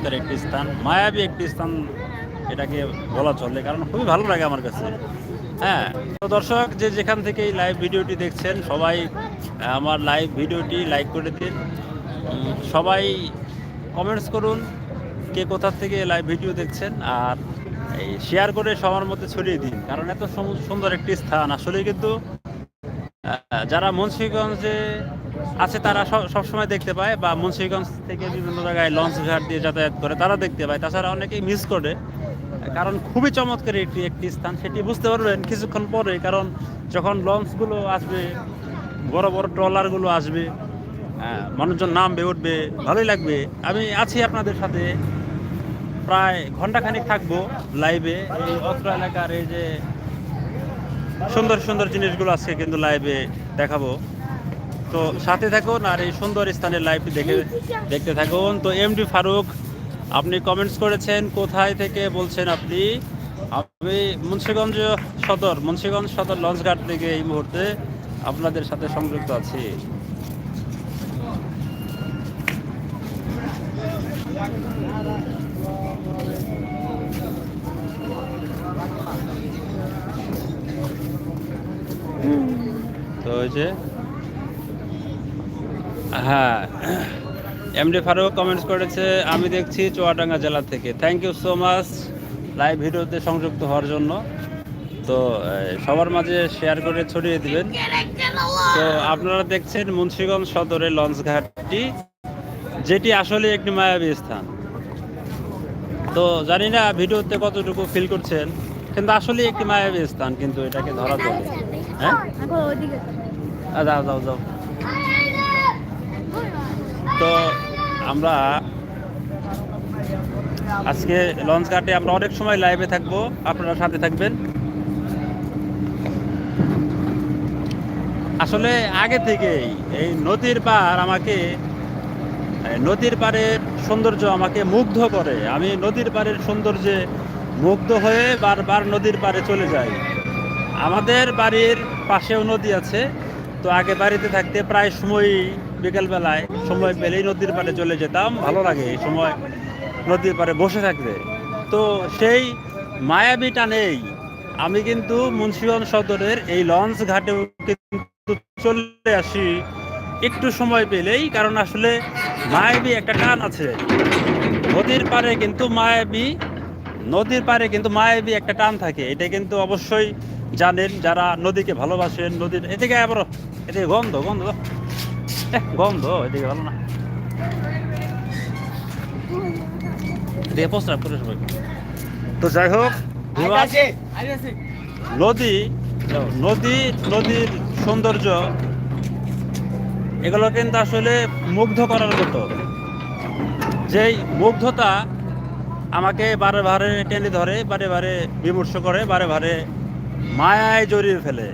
চমৎকার একটি স্থান, মায়াবী একটি স্থান এটাকে বলা চলে, কারণ খুবই ভালো লাগে আমার কাছে। হ্যাঁ, তো দর্শক যে যেখান থেকে এই লাইভ ভিডিওটি দেখছেন সবাই আমার লাইভ ভিডিওটি লাইক করে দিন। সবাই কমেন্টস করুন কে কোথা থেকে লাইভ ভিডিও দেখছেন, আর এই শেয়ার করে সবার মধ্যে ছড়িয়ে দিন, কারণ এত সুন্দর একটি স্থান আসলে কিন্তু যারা মুন্সিগঞ্জে আছে তারা সবসময় দেখতে পায়, বা মুন্সিগঞ্জ থেকে বিভিন্ন জায়গায় লঞ্চ ঘাট দিয়ে যাতায়াত করে তারা দেখতে পায়, তাছাড়া অনেকেই মিস করে, কারণ খুবই চমৎকার একটি স্থান। সেটি বুঝতে পারবেন কিছুক্ষণ পরে, কারণ যখন লঞ্চগুলো আসবে, বড় বড় ট্রলারগুলো আসবে, মানুষজন নামবে উঠবে, ভালোই লাগবে। আমি আছি আপনাদের সাথে, প্রায় ঘন্টাখানিক থাকবো লাইভে। এই অত্র এলাকার এই যে সুন্দর সুন্দর জিনিসগুলো আজকে কিন্তু লাইভে দেখাবো, তো সাথে থাকুন আর এই সুন্দর স্থানের লাইভটি দেখতে থাকুন। তো এমডি ফারুক, আপনি কমেন্টস করেছেন কোথায় থেকে বলছেন আপনি? আমি মুন্সিগঞ্জ সদর লঞ্চঘাট থেকে এই মুহূর্তে আপনাদের সাথে সংযুক্ত আছি। তো ওই যে হ্যাঁ, এমডি ফারুক কমেন্টস করেছে, আমি দেখছি চুয়াডাঙ্গা জেলা থেকে। Thank you so much live ভিডিওতে সংযুক্ত হওয়ার জন্য। তো সবার মাঝে শেয়ার করে ছড়িয়ে দিবেন। তো আপনারা দেখছেন মুন্সিগঞ্জ সদরের লঞ্চঘাটটি, যেটি আসলে একটি মায়াবী স্থান। তো জানি না ভিডিওতে কতটুকু ফিল করছেন, কিন্তু আসলে একটি মায়াবী স্থান, কিন্তু এটাকে ধরা চলে। হ্যাঁ, যাও যাও যাও। তো আমরা আজকে লঞ্চ ঘাটে আমরা অনেক সময় লাইভে থাকবো, আপনারা সাথে থাকবেন। আসলে আগে থেকেই এই নদীর পাড়ের সৌন্দর্য আমাকে মুগ্ধ করে। আমি নদীর পাড়ের সৌন্দর্যে মুগ্ধ হয়ে বারবার নদীর পাড়ে চলে যাই। আমাদের বাড়ির পাশেও নদী আছে, তো আগে বাড়িতে থাকতে প্রায় সময় বিকেলবেলায় সময় পেলেই নদীর পাড়ে চলে যেতাম। ভালো লাগে এই সময় নদীর পাড়ে বসে থাকতে। তো সেই মায়াবিটা নেই। আমি কিন্তু মুন্সিগঞ্জ সদরের এই লঞ্চ ঘাটেও কিন্তু চলে আসি একটু সময় পেলেই, কারণ আসলে মায়াবী একটা টান আছে নদীর পাড়ে, কিন্তু মায়াবী একটা টান থাকে। এটা কিন্তু অবশ্যই জানেন যারা নদীকে ভালোবাসেন। নদীর এদিকে আবার এদিকে গন্ধ এদিকে ভালো না, এদিকে প্রস্রাব করে সবাই। তো যাই হোক, নদীর সৌন্দর্য এগুলো কিন্তু আসলে মুগ্ধ করার মতো। যেই মুগ্ধতা আমাকে বারে বারে টেনে ধরে, বারে বারে বিমর্ষ করে, বারে বারে মায়ায় জড়িয়ে ফেলে।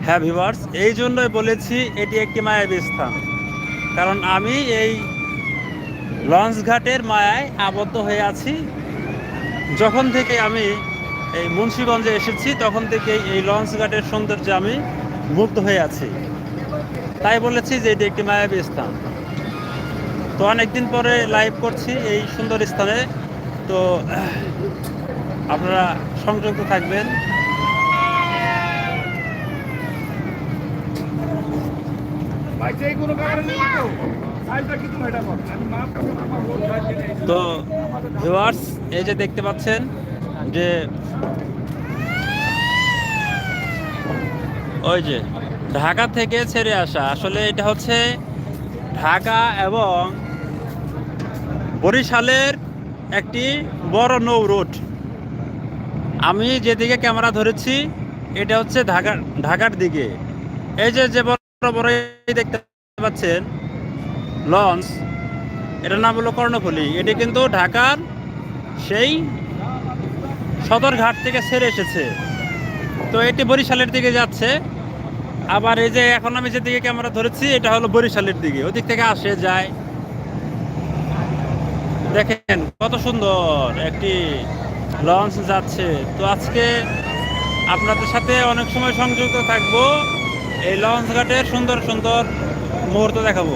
হ্যাঁ ভিউয়ার্স, এই জন্যই বলেছি এটি একটি মায়াবী স্থান, কারণ আমি এই লঞ্চ ঘাটের মায়ায় আবদ্ধ হয়ে আছি। যখন থেকে আমি এই মুন্সিগঞ্জে এসেছি তখন থেকে এই লঞ্চ ঘাটের সৌন্দর্যে আমি মুগ্ধ হয়ে আছি, তাই বলেছি যে এটি একটি মায়াবী স্থান। তো অনেকদিন পরে লাইভ করছি এই সুন্দর স্থানে, তো আপনারা সংযুক্ত থাকবেন। তো ভিউয়ার্স, এই যে দেখতে পাচ্ছেন যে ওই যে ঢাকা থেকে ছেড়ে আসা, আসলে এটা হচ্ছে ঢাকা এবং বরিশালের একটি বড় নৌ রুট। আমি যেদিকে ক্যামেরা ধরেছি এটা হচ্ছে ঢাকার দিকে। এই যে বড় বড় দেখতে পাচ্ছেন লঞ্চ, এটার নাম হলো কর্ণফুলী। এটি কিন্তু ঢাকার সেই সদরঘাট থেকে ছেড়ে এসেছে, তো এটি বরিশালের দিকে যাচ্ছে। আবার এই যে এখন আমি যেদিকে ক্যামেরা ধরেছি এটা হলো বরিশালের দিকে, ওদিক থেকে আসে যায়। দেখেন কত সুন্দর একটি লঞ্চ যাচ্ছে। তো আজকে আপনাদের সাথে অনেক সময় সংযুক্ত থাকবো, এই লঞ্চ ঘাটের সুন্দর সুন্দর মুহূর্ত দেখাবো।